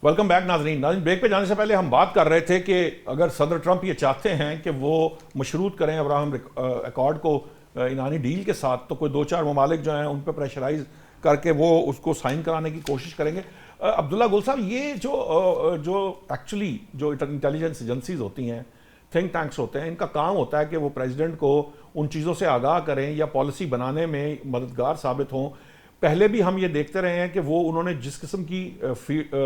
Welcome back नाजरीन। Break पे जाने से पहले हम बात कर रहे थे कि अगर सदर ट्रंप ये चाहते हैं कि वो मशरूत करें अब्राहम अकॉर्ड को ईरानी डील के साथ, तो कोई दो चार ममालिक जो हैं उन पर प्रेशराइज करके वो उसको साइन कराने की कोशिश करेंगे। अब्दुल्ला गुल साहब, ये जो एक्चुअली जो इंटेलिजेंस एजेंसीज होती हैं, थिंक टैंक्स होते हैं, इनका काम होता है कि वो प्रेसिडेंट को उन चीज़ों से आगाह करें या पॉलिसी बनाने में मददगार साबित हों। पहले भी हम ये देखते रहे हैं कि वो उन्होंने जिस किस्म की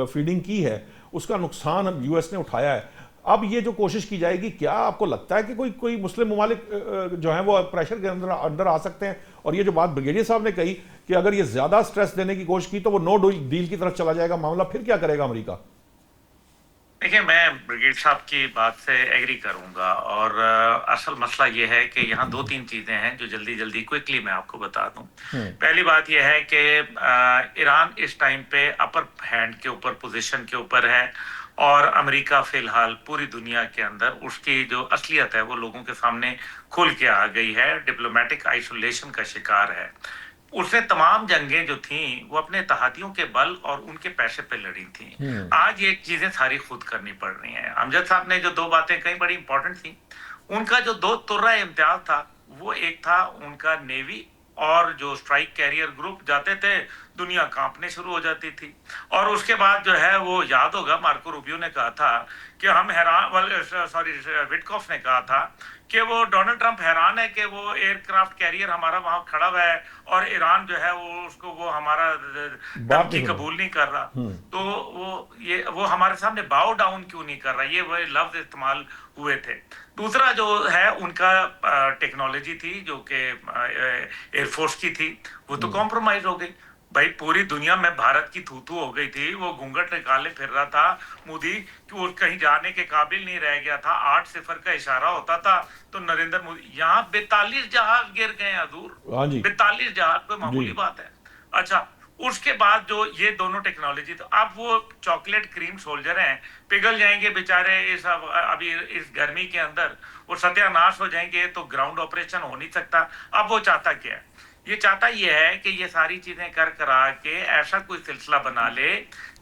फीडिंग की है उसका नुकसान अब यूएस ने उठाया है। अब ये जो कोशिश की जाएगी, क्या आपको लगता है कि कोई कोई मुस्लिम ममालिक जो हैं वो प्रेशर के अंदर अंदर आ सकते हैं? और ये जो बात ब्रिगेडियर साहब ने कही कि अगर ये ज़्यादा स्ट्रेस देने की कोशिश की तो वो नो डील की तरफ चला जाएगा मामला, फिर क्या करेगा अमेरिका? देखिए, मैं ब्रिगेड साहब की बात से एग्री करूंगा और असल मसला ये है कि यहाँ दो तीन चीजें हैं जो जल्दी जल्दी क्विकली मैं आपको बता दूं। पहली बात यह है कि ईरान इस टाइम पे अपर हैंड के ऊपर, पोजीशन के ऊपर है और अमेरिका फिलहाल पूरी दुनिया के अंदर उसकी जो असलियत है वो लोगों के सामने खुल के आ गई है, डिप्लोमेटिक आइसोलेशन का शिकार है। उसने तमाम जंगें जो थी वो अपने इत्तेहादियों के बल और उनके पैसे पे लड़ी थी। आज ये चीजें सारी खुद करनी पड़ रही हैं। अमजद साहब ने जो दो बातें कही बड़ी इंपॉर्टेंट थी। उनका जो दो तुर्रा इम्तियाज था, वो एक था उनका नेवी और जो स्ट्राइक कैरियर ग्रुप जाते थे, दुनिया कांपने शुरू हो जाती थी। और उसके बाद जो है वो याद होगा, मार्को रूबियो ने कहा था कि हम हैरान, सॉरी विटकॉफ ने कहा था कि वो डोनाल्ड ट्रंप हैरान है कि वो एयरक्राफ्ट कैरियर हमारा वहां खड़ा हुआ है और ईरान जो है वो उसको वो हमारा बात धमकी नहीं कबूल नहीं कर रहा। तो वो हमारे सामने बाउ डाउन क्यों नहीं कर रहा, ये वो लफ्ज इस्तेमाल हुए थे। दूसरा जो है उनका टेक्नोलॉजी थी जो कि एयरफोर्स की थी, वो तो कॉम्प्रोमाइज हो गई। भाई पूरी दुनिया में भारत की थू थू हो गई थी, वो घूंघट निकाले फिर रहा था मोदी कि वो कहीं जाने के काबिल नहीं रह गया था। 8-0 का इशारा होता था तो नरेंद्र मोदी, यहाँ 42 जहाज गिर गए हजूर। हाँ जी। 42 जहाज कोई जी। मामूली बात है? अच्छा, उसके बाद जो ये दोनों टेक्नोलॉजी, तो अब वो चॉकलेट क्रीम सोल्जर हैं, पिघल जाएंगे बेचारे इस अभी इस गर्मी के अंदर, वो सत्यानाश हो जाएंगे, तो ग्राउंड ऑपरेशन हो नहीं सकता। अब वो चाहता क्या है? ये चाहता ये है कि ये सारी चीजें कर करा के ऐसा कोई सिलसिला बना ले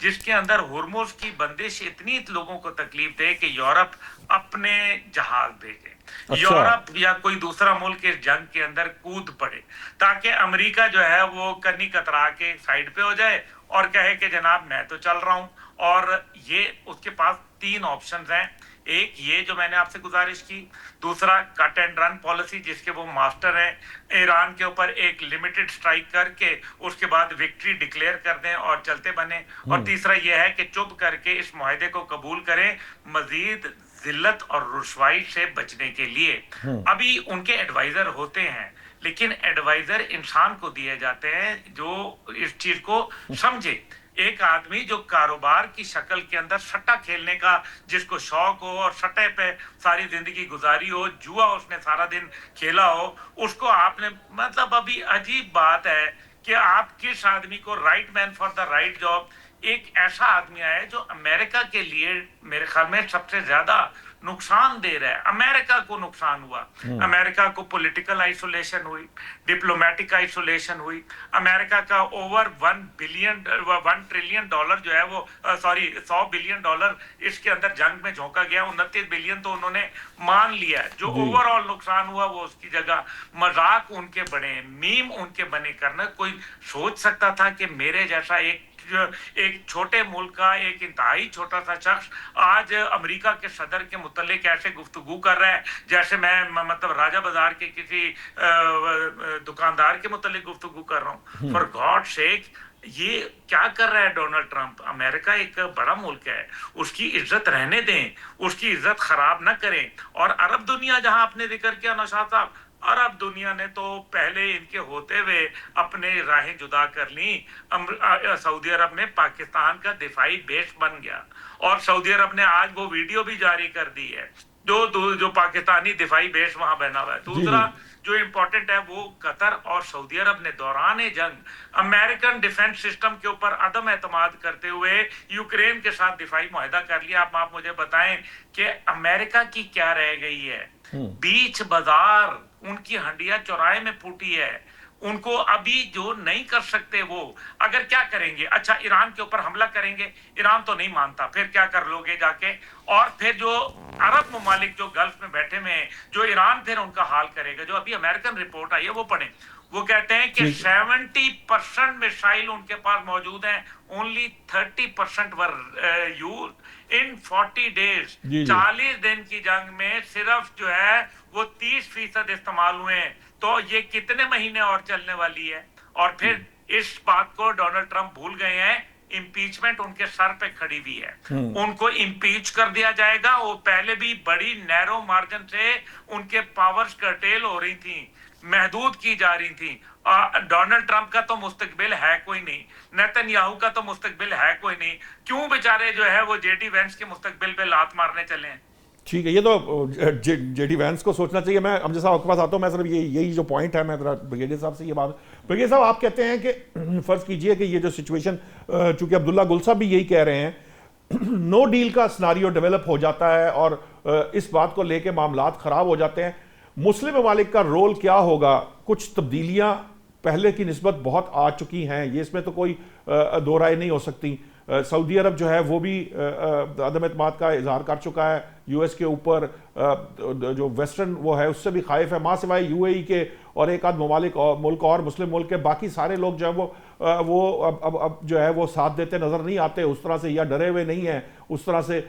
जिसके अंदर हुर्मुज की बंदिश इतनी लोगों को तकलीफ दे कि यूरोप अपने जहाज भेजे, अच्छा। यूरोप या कोई दूसरा मुल्क इस जंग के अंदर कूद पड़े, ताकि अमेरिका जो है वो कन्नी कतरा के साइड पे हो जाए और कहे कि जनाब मैं तो चल रहा हूं। और ये उसके पास तीन ऑप्शंस हैं। एक ये जो मैंने आपसे गुजारिश की, दूसरा कट एंड रन पॉलिसी जिसके वो मास्टर हैं, ईरान के ऊपर एक लिमिटेड स्ट्राइक करके उसके बाद विक्ट्री डिक्लेयर कर दें और चलते बने, और तीसरा ये है कि चुप करके इस मुआहदे को कबूल करें मजीद जिल्लत और रुसवाई से बचने के लिए। अभी उनके एडवाइजर होते हैं, लेकिन एडवाइजर इंसान को दिए जाते हैं जो इस चीज को समझे। एक आदमी जो कारोबार की शक्ल के अंदर सट्टा खेलने का जिसको शौक हो और सट्टे पे सारी जिंदगी गुजारी हो, जुआ उसने सारा दिन खेला हो, उसको आपने, मतलब अभी अजीब बात है कि आप किस आदमी को right man for the right job, एक ऐसा आदमी आया जो अमेरिका के लिए मेरे ख्याल में सबसे ज्यादा नुकसान दे रहा है। अमेरिका को नुकसान हुआ, अमेरिका को पॉलिटिकल आइसोलेशन हुई, डिप्लोमेटिक आइसोलेशन हुई। अमेरिका का ओवर 1 ट्रिलियन डॉलर जो है वो, सॉरी 100 बिलियन डॉलर इसके अंदर जंग में झोंका गया। 29 बिलियन तो उन्होंने मान लिया है। जो ओवरऑल नुकसान हुआ वो उसकी जगह मजाक उनके बने, मीम उनके बने करना। कोई सोच सकता था कि मेरे जैसा एक छोटे मुल्क का एक इंतहाई छोटा सा शख्स आज अमेरिका के सदर के मुतल्लिक ऐसे गुफ्तगू कर रहा है जैसे मैं मतलब राजा बाजार के किसी दुकानदार के मुतल्लिक गुफ्तगू कर रहा हूँ। फॉर गॉड सेक, ये क्या कर रहा है डोनाल्ड ट्रंप? अमेरिका एक बड़ा मुल्क है, उसकी इज्जत रहने दें, उसकी इज्जत खराब ना करें। और अरब दुनिया, जहां आपने जिक्र किया नौशाद साहब, अरब दुनिया ने तो पहले इनके होते हुए अपने राहें जुदा कर ली। सऊदी अरब में पाकिस्तान का दिफाई बेस बन गया और सऊदी अरब ने आज वो वीडियो भी जारी कर दी है जो पाकिस्तानी दिफाई बेस वहां बना हुआ है। दूसरा जो इंपॉर्टेंट है, वो कतर और सऊदी अरब ने दौरान जंग अमेरिकन डिफेंस सिस्टम के ऊपर अदम एतमाद करते हुए यूक्रेन के साथ दिफाई मुआहदा कर लिया। आप मुझे बताएं कि अमेरिका की क्या रह गई है? बीच बाजार उनकी हंडिया चौराहे में फूटी है। उनको अभी जो नहीं कर सकते वो अगर क्या करेंगे, अच्छा ईरान के ऊपर हमला करेंगे, ईरान तो नहीं मानता, फिर क्या कर लोगे जाके, और फिर जो अरब ममालिक जो गल्फ में बैठे हुए हैं, जो ईरान फिर उनका हाल करेगा। जो अभी अमेरिकन रिपोर्ट आई है वो पढ़ें, वो कहते हैं कि 70% मिसाइल उनके पास मौजूद हैं, only 30% were use in 40 days. 40 दिन की जंग में सिर्फ जो है वो 30% इस्तेमाल हुए हैं। तो ये कितने महीने और चलने वाली है? और फिर इस बात को डोनाल्ड ट्रंप भूल गए हैं, इंपीचमेंट उनके सर पे खड़ी हुई है, उनको इंपीच कर दिया जाएगा। वो पहले भी बड़ी नैरो मार्जिन से उनके पावर्स कर्टेल हो रही थी, महदूद की जा रही थी। डोनाल्ड ट्रंप का तो मुस्तकबिल है कोई नहीं, नेतन्याहू का तो मुस्तकबिल है कोई नहीं, क्यों बेचारे जो है वो जेडी वेंस के मुस्तकबिल पे लात मारने चले हैं? ठीक है, ये तो जेडी वैंस को सोचना चाहिए। मैं अमजद साहब आपके पास आता हूँ। मैं सिर्फ यही जो पॉइंट है, मैं ब्रिगेडियर साहब से ये बात, ब्रिगेडियर साहब आप कहते हैं कि फर्ज कीजिए कि ये जो सिचुएशन, चूंकि अब्दुल्ला गुल साहब भी यही कह रहे हैं, नो डील का सिनारियो डेवलप हो जाता है और इस बात को लेके मामलात खराब हो जाते हैं, मुस्लिम ममालिक का रोल क्या होगा? कुछ तब्दीलियां पहले की निस्बत बहुत आ चुकी हैं, ये इसमें तो कोई दो राय नहीं हो सकती। सऊदी अरब जो है वो भी अदम एतमाद का इजहार कर चुका है यूएस के ऊपर, जो वेस्टर्न वो है उससे भी खाइफ है, माँ सिवाय यूएई के और एक आध ममालिक और मुल्क और मुस्लिम मुल्क के, बाकी सारे लोग जो है वो अब जो है वो साथ देते नजर नहीं आते उस तरह से, या डरे हुए नहीं है उस तरह से।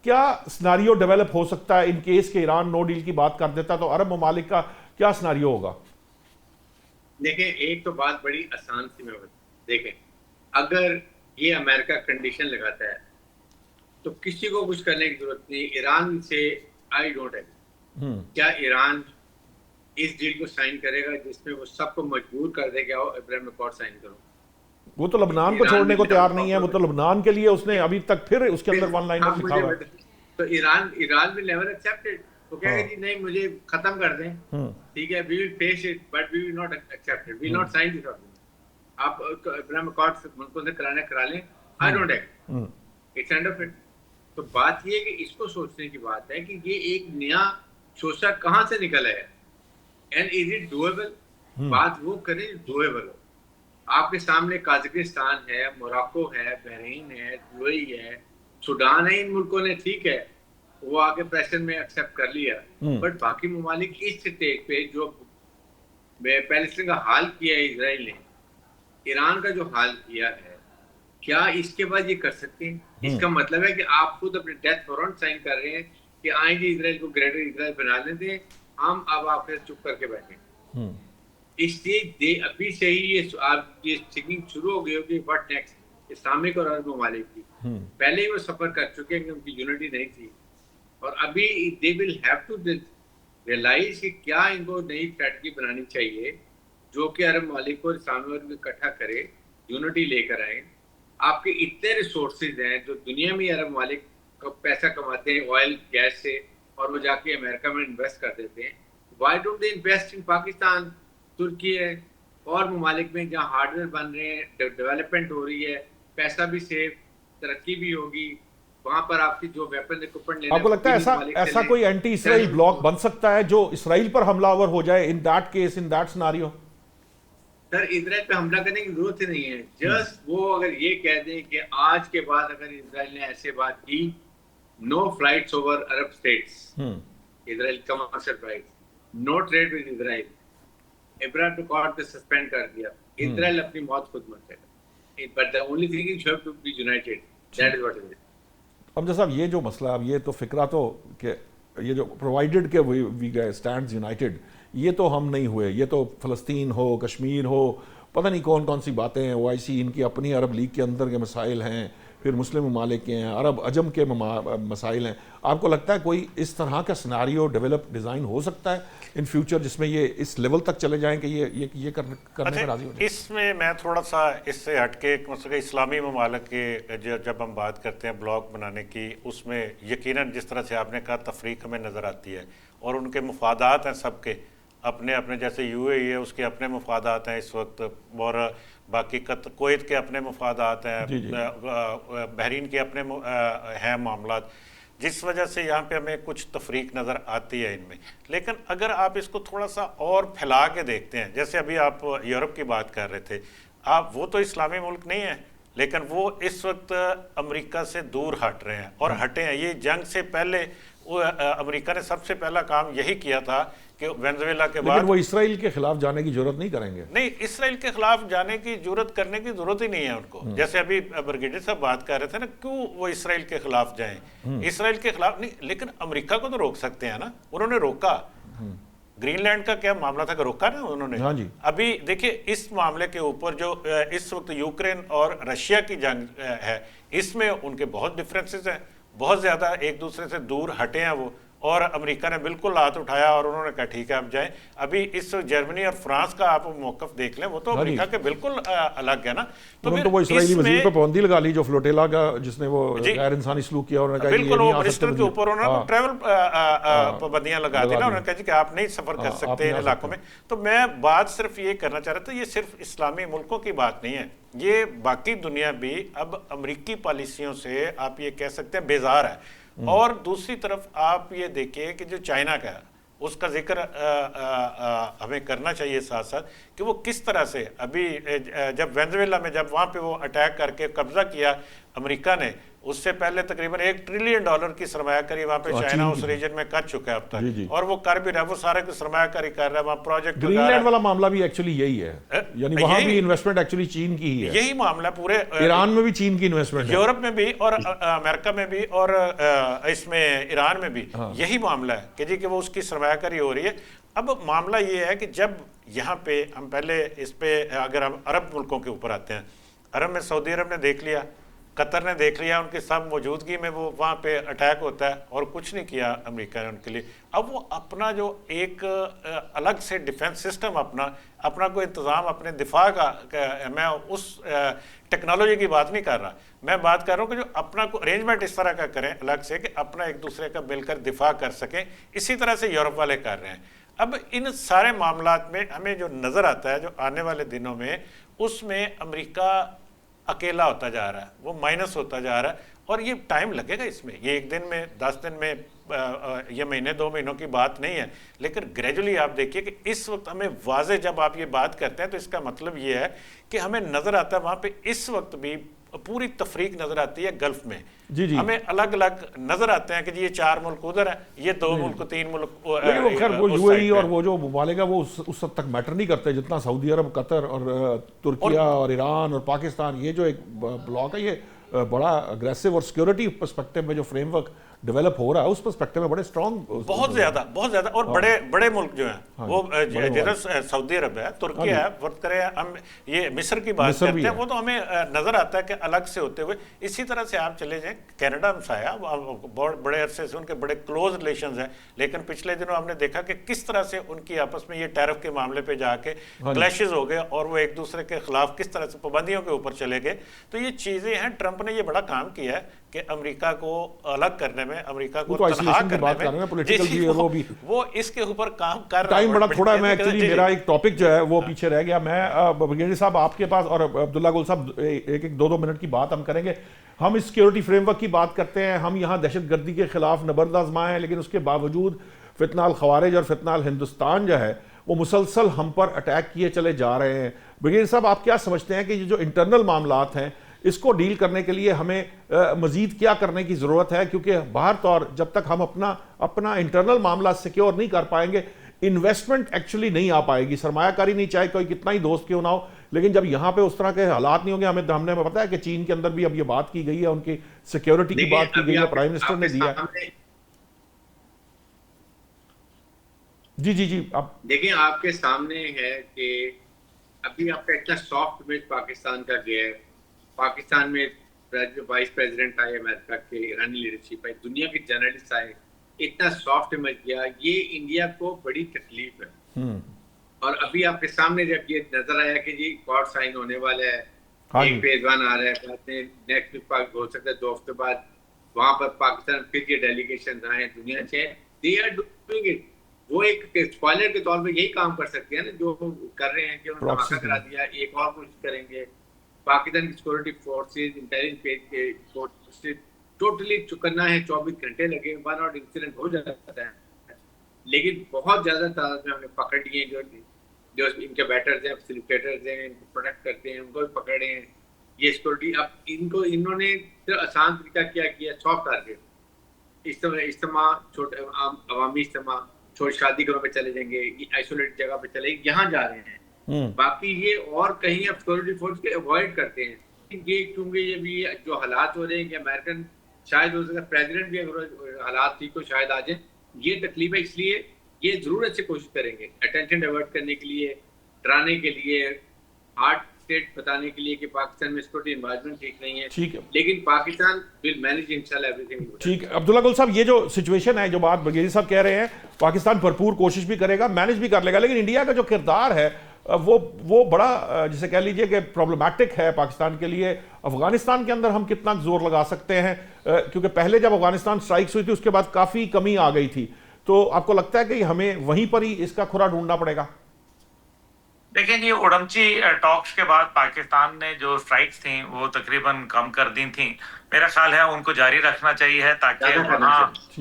क्या सिनारियो डेवलप हो सकता है इन केस के ईरान नो डील की बात कर देता, तो अरब ममालिक का क्या सिनारियो होगा? देखें, एक तो बात बड़ी आसान सी मैं देखें, अगर ये अमेरिका कंडीशन लगाता है तो किसी को कुछ करने की जरूरत नहीं। ईरान से आई डोंट एग्री। क्या ईरान इस डील को साइन करेगा जिसमें वो सबको मजबूर कर देगा आओ अब्राहम अकॉर्ड साइन करो? वो तो लबनान को छोड़ने को तैयार नहीं है, वो तो लबनान के लिए उसने अभी तक फिर उसके अंदर वन लाइनर लिखा हुआ है। तो ईरान विल नेवर एक्सेप्टेड। तो कहेगा जी नहीं, मुझे खत्म कर दें, ठीक है, we will face it but we will not accept it, we will not sign this. आप अब्राहम अकॉर्ड मुल्कों से करा लें, I don't act, it's end of it. तो बात ये है कि इसको सोचने की बात है कि ये एक नया शोशा कहाँ से निकला है एंड इज इट डूएबल। बात वो करें डूएबल हो। आपके सामने काजाकिस्तान है, मोरक्को है, बहरीन है, यूएई है, सूडान है, इन मुल्कों ने ठीक है वो आगे प्रेशर में एक्सेप्ट कर लिया, बट बाकी ममालिक इस स्टेज पे जो पैलेस्टीन का हाल किया है इजराइल ने, ईरान का जो हाल किया है, क्या इसके बाद ये कर सकते हैं? इसका मतलब है कि आप खुद अपने डेथ वारंट साइन कर रहे हैं कि आएंगे इजराइल को ग्रेटर इजराइल बना लेते, हम अब आप फिर चुप करके बैठे। इसलिए अभी से ही ये थिंकिंग शुरू हो गई होगी व्हाट नेक्स्ट इस्लामिक और अरब ममालिक की। पहले ही वो सफर कर चुके हैं कि उनकी यूनिटी नहीं थी, और अभी they will have to realise कि क्या इनको नई स्ट्रेटजी बनानी चाहिए जो कि अरब ममालिक को इस्लामी वर्ग में इकट्ठा करे, यूनिटी लेकर आए। आपके इतने रिसोर्सेज हैं जो दुनिया में अरब ममालिक का पैसा कमाते हैं ऑयल गैस से, और वो जाके अमेरिका में इन्वेस्ट कर देते हैं। Why don't they invest in Pakistan, तुर्की है और ममालिक में जहाँ हार्डवेयर बन रहे हैं, डेवलपमेंट हो रही है, पैसा भी सेव, तरक्की भी होगी, वहां पर आपकी जो वेपन इक्विपमेंट लेने। आपको लगता है ऐसा कोई एंटी इसराइल ब्लॉक बन सकता है जो इसराइल पर हमलावर हो जाए in that case, in that scenario? Sir, Israel पे हमला करने की जरूरत ही नहीं है। जस्ट वो अगर ये कह दें कि आज के बाद अगर इजराइल ने ऐसे बात की, no flights over Arab states, Israel commercial flights, no trade with Israel, Ibrahim accord को सस्पेंड कर दिया, इजराइल अपनी मौत खुद मरेगा। But the only thing is you have to be united, that is what it is. अब जैसा ये जो मसला, अब ये तो फिक्रा तो कि ये जो प्रोवाइडेड के वी गए स्टैंड्स यूनाइटेड, ये तो हम नहीं हुए, ये तो फ़लस्तीन हो, कश्मीर हो, पता नहीं कौन कौन सी बातें हैं, OIC इनकी अपनी अरब लीग के अंदर के मसाइल हैं, फिर मुस्लिम ममालिक के हैं, अरब अजम के मसाइल हैं। आपको लगता है कोई इस तरह का सिनारियो डेवलप डिज़ाइन हो सकता है इन फ्यूचर जिसमें ये इस लेवल तक चले जाएं कि ये करने पर राजी हो जाए? इसमें मैं थोड़ा सा इससे हटके मतलब इस्लामी ममालिक के जब हम बात करते हैं ब्लॉक बनाने की, उसमें यकीनन जिस तरह से आपने कहा तफरीक हमें नज़र आती है, और उनके मफादात हैं सबके अपने अपने, जैसे UAE है उसके अपने मफादात हैं इस वक्त, और बाकी कुवैत के अपने मफादात हैं, बहरीन के अपने हैं मामलात। जिस वजह से यहाँ पे हमें कुछ तफरीक नज़र आती है इनमें। लेकिन अगर आप इसको थोड़ा सा और फैला के देखते हैं, जैसे अभी आप यूरोप की बात कर रहे थे, आप वो तो इस्लामी मुल्क नहीं है, लेकिन वो इस वक्त अमेरिका से दूर हट रहे हैं और हटे हैं। ये जंग से पहले अमेरिका ने सबसे पहला काम यही किया था कि वेनेजुएला के बाद, लेकिन वो इसराइल के खिलाफ जाने की जरूरत नहीं करेंगे। नहीं, इसराइल के खिलाफ जाने की जरूरत करने की जरूरत ही नहीं है उनको। जैसे अभी ब्रिगेडियर साहब बात कर रहे थे ना, क्यों वो इसराइल के खिलाफ जाएं, इसराइल के खिलाफ नहीं, लेकिन अमेरिका को तो रोक सकते हैं ना। उन्होंने रोका। ग्रीनलैंड का क्या मामला था कि रोका ना उन्होंने। हाँ जी। अभी देखिए इस मामले के ऊपर जो इस वक्त यूक्रेन और रशिया की जंग है, इसमें उनके बहुत डिफरेंसेस हैं, बहुत ज्यादा एक दूसरे से दूर हटे हैं वो। और अमेरिका ने बिल्कुल हाथ उठाया और उन्होंने कहा ठीक है अब जाएं। अभी इस जर्मनी और फ्रांस का आप मौकफ देख लें, वो तो अमेरिका के बिल्कुल अलग है ना। तो वो इस्राएली वजीर पे पाबंदी लगा ली जो फ्लोटेला का, जिसने वो गैर इंसानी सलूक किया, उन्होंने कहा बिल्कुल वो मिनिस्टर के ऊपर उन्होंने ट्रैवल पाबंदियां लगा दी ना। उन्होंने कहा जी कि आप नहीं सफर कर सकते इन इलाकों में। तो मैं बात सिर्फ ये करना चाह रहा था, ये सिर्फ इस्लामी मुल्कों की बात नहीं है, ये बाकी दुनिया भी अब अमरीकी पॉलिसियों से आप ये कह सकते हैं बेजार है। और दूसरी तरफ आप ये देखिए कि जो चाइना का उसका जिक्र हमें करना चाहिए साथ साथ, कि वो किस तरह से अभी जब वेनेजुएला में जब वहाँ पे वो अटैक करके कब्जा किया अमेरिका ने, उससे पहले तकरीबन $1 ट्रिलियन की सरमायाकारी वहाँ पे चाइना उस रीजन में कर चुका है अब तक, और वो कर भी रहा है, वो सारे को सरमायाकारी कर रहा है वहाँ प्रोजेक्ट। ग्रीनलैंड वाला मामला भी एक्चुअली यही है, यानी वहाँ भी इन्वेस्टमेंट एक्चुअली चीन की ही है। यही मामला पूरे ईरान में भी चीन की इन्वेस्टमेंट है, यूरोप में भी और अमेरिका में भी और इसमें ईरान में भी यही मामला है कि जी कि वो उसकी सरमायाकारी हो रही है। अब मामला ये है कि जब यहाँ पे हम पहले इस पे अगर हम अरब मुल्कों के ऊपर आते हैं, अरब में सऊदी अरब ने देख लिया, कतर ने देख लिया, उनकी सब मौजूदगी में वो वहाँ पे अटैक होता है और कुछ नहीं किया अमेरिका ने उनके लिए। अब वो अपना जो एक अलग से डिफेंस सिस्टम अपना कोई इंतज़ाम अपने दिफा का मैं उस टेक्नोलॉजी की बात नहीं कर रहा, मैं बात कर रहा हूँ कि जो अपना को अरेंजमेंट इस तरह का करें अलग से कि अपना एक दूसरे का मिलकर दिफा कर सकें। इसी तरह से यूरोप वाले कर रहे हैं। अब इन सारे मामलात में हमें जो नज़र आता है जो आने वाले दिनों में, उसमें अमेरिका अकेला होता जा रहा है, वो माइनस होता जा रहा है, और ये टाइम लगेगा इसमें। ये एक दिन में 10 दिन में ये महीने 2 महीनों की बात नहीं है, लेकिन ग्रेजुअली आप देखिए कि इस वक्त हमें वाजे जब आप ये बात करते हैं तो इसका मतलब ये है कि हमें नज़र आता है वहाँ पे इस वक्त भी पूरी तफरीक नजर आती है गल्फ में। जी जी, हमें अलग अलग नजर आते हैं कि ये 4 मुल्क उधर है, ये 2 मुल्क 3 मुल्क, लेकिन वो खैर वो यूएई और वो जो ममालिक है वो उस हद तक मैटर नहीं करते जितना सऊदी अरब, कतर और तुर्किया और ईरान और पाकिस्तान। ये जो एक ब्लॉक है, ये बड़ा अग्रेसिव और सिक्योरिटी पर्सपेक्टिव में जो फ्रेमवर्क डेवलप हो रहा है उस पर्सपेक्टिव में बड़े स्ट्रॉन्ग, बहुत ज्यादा और बड़े मुल्क जो हैं वो जैसे सऊदी अरब है, तुर्किया है, फर्ज करें हम ये मिस्र की बात करते हैं, वो तो हमें नजर आता है कि अलग से होते हुए। इसी तरह से आप चले जाएं, कनाडा हमसाया, बहुत बड़े अरसे से उनके बड़े क्लोज रिलेशंस हैं, लेकिन पिछले दिनों हमने देखा कि किस तरह से उनकी आपस में ये टैरिफ के मामले पे जाके क्लैशेस हो गए और वो एक दूसरे के खिलाफ किस तरह से पाबंदियों के ऊपर चले गए। तो ये चीजें हैं, ट्रंप ने ये बड़ा काम किया है कि अमेरिका को अलग करने में, अमेरिका को तनहा करने में, पॉलिटिकल भी है, वो इसके ऊपर काम कर रहा है। टाइम बड़ा थोड़ा, मैं एक्चुअली मेरा एक टॉपिक जो है वो पीछे रह गया। मैं ब्रिगेडियर साहब आपके पास और अब्दुल्ला गुल साहब एक 2 मिनट की बात हम करेंगे। हम इस सिक्योरिटी फ्रेमवर्क की बात करते हैं, हम यहाँ दहशतगर्दी के खिलाफ नबर्द आजमाए हैं, लेकिन उसके बावजूद फितनाल खवारिज और फितनाल हिंदुस्तान जो है वो मुसलसल हम पर अटैक किए चले जा रहे हैं। ब्रिगेडियर साहब आप क्या समझते हैं कि ये जो इंटरनल मामलात हैं इसको डील करने के लिए हमें मजीद क्या करने की ज़रूरत है? क्योंकि बाहर तौर जब तक हम अपना इंटरनल मामला सिक्योर नहीं कर पाएंगे, इन्वेस्टमेंट एक्चुअली नहीं आ पाएगी, सरमायाकारी नहीं, चाहे कोई कितना ही दोस्त क्यों ना हो। लेकिन जब यहाँ पे उस तरह के हालात नहीं होंगे, हमने पता है कि चीन के अंदर भी अब ये बात की गई है, उनकी सिक्योरिटी की बात की गई है, प्राइम मिनिस्टर ने दिया। जी आप देखिए, आपके सामने है कि अभी आपका इतना सॉफ्ट इमेज पाकिस्तान का गया है। पाकिस्तान में जो वाइस प्रेसिडेंट आए अमेरिका के, ईरानी लीडरशिप आई, दुनिया के जर्नलिस्ट आए, इतना सॉफ्ट इमेज गया, ये इंडिया को बड़ी तकलीफ है। और अभी आपके सामने जब ये नजर आया कि जी कॉर्ड साइन होने वाला है, एक फेज 1 आ रहा है, कहते हैं नेक्स्ट वीक हो सकता है 2 हफ्ते बाद वहां पर पाकिस्तान फिर ये डेलीगेशन आए दुनिया से, दे आर डूइंग इट। वो एक स्पॉइलर के तौर पे यही काम कर सकते हैं ना जो कर रहे हैं कि उन्होंने धमाका करा दिया, एक और कोशिश करेंगे। पाकिस्तान की सिक्योरिटी फोर्सेस, इंटेलिजेंस के फोर्सेस टोटली चुकन्ना है, 24 घंटे लगे, 1 आवर इंसिडेंट हो जाता है, लेकिन बहुत ज्यादा तादाद में हमने पकड़ लिए जो इनके बैटर्स हैं, फैसिलिटेटर्स हैं, इनको प्रोटेक्ट करते हैं, उनको भी पकड़े हैं। ये सिक्योरिटी अब इन्होंने आसान तरीका क्या किया, सॉफ्ट टारगेट, इज्तिमा, छोटे अवामी इज्तिमा, छोटे शादी घरों पे चले जाएंगे, आइसोलेटेड जगह पे चले, यहाँ जा रहे हैं। बाकी ये और कहीं अब सिक्योरिटी फोर्स के अवॉइड करते हैं। ये क्योंकि ये भी जो हालात हो रहे हैं कि अमेरिकन शायद हो सकता है प्रेसिडेंट भी अगर हालात ठीक हो शायद आ जाए, ये तकलीफ है, इसलिए ये जरूर अच्छी कोशिश करेंगे अटेंशन डाइवर्ट करने के लिए, डराने के लिए, हार्ड स्टेट बताने के लिए कि पाकिस्तान में सिक्योरिटी एनवायरनमेंट ठीक नहीं है। ठीक है, लेकिन पाकिस्तान विल मैनेज इंशाल्लाह एवरीथिंग। ठीक है अब्दुल्ला गुल साहब, ये जो सिचुएशन है, जो बात बरगेजी साहब कह रहे हैं, पाकिस्तान भरपूर कोशिश भी करेगा, मैनेज भी कर लेगा, लेकिन इंडिया का जो किरदार है वो बड़ा जिसे कह लीजिए कि प्रॉब्लमैटिक है पाकिस्तान के लिए। अफगानिस्तान के अंदर हम कितना जोर लगा सकते हैं, क्योंकि पहले जब अफगानिस्तान स्ट्राइक्स हुई थी उसके बाद काफी कमी आ गई थी, तो आपको लगता है कि हमें वहीं पर ही इसका खुरा ढूंढना पड़ेगा? देखिए जी, उड़मची टॉक्स के बाद पाकिस्तान ने जो स्ट्राइक्स थी वो तकरीबन कम कर दी थी। मेरा ख्याल है उनको जारी रखना चाहिए ताकि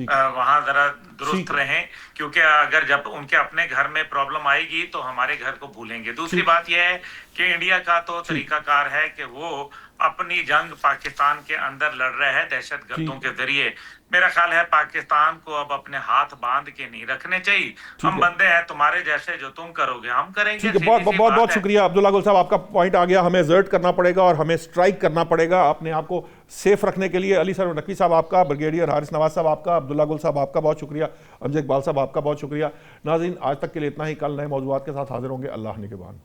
वहाँ जरा दुरुस्त रहें, क्योंकि अगर जब उनके अपने घर में प्रॉब्लम आएगी तो हमारे घर को भूलेंगे। दूसरी बात यह है कि इंडिया का तो तरीकाकार है कि वो अपनी जंग पाकिस्तान के अंदर लड़ रहे हैं दहशतगर्दों के जरिए। मेरा ख्याल है पाकिस्तान को अब अपने हाथ बांध के नहीं रखने चाहिए। हम बंदे हैं तुम्हारे जैसे, जो तुम करोगे हम करेंगे। ठीक है, बहुत शुक्रिया अब्दुल्ला गुल साहब, आपका पॉइंट आ गया। हमें एक्सर्ट करना पड़ेगा और हमें स्ट्राइक करना पड़ेगा अपने आप को सेफ रखने के लिए। अली सर नकवी साहब आपका, ब्रिगेडियर हारिस नवाज साहब आपका, अब्दुल्ला गुल साहब आपका बहुत शुक्रिया, अमजद इकबाल साहब आपका बहुत शुक्रिया। नाज़रीन, आज तक के लिए इतना ही। कल नए मौजूदात के साथ हाजिर होंगे। अल्लाह निगहबान।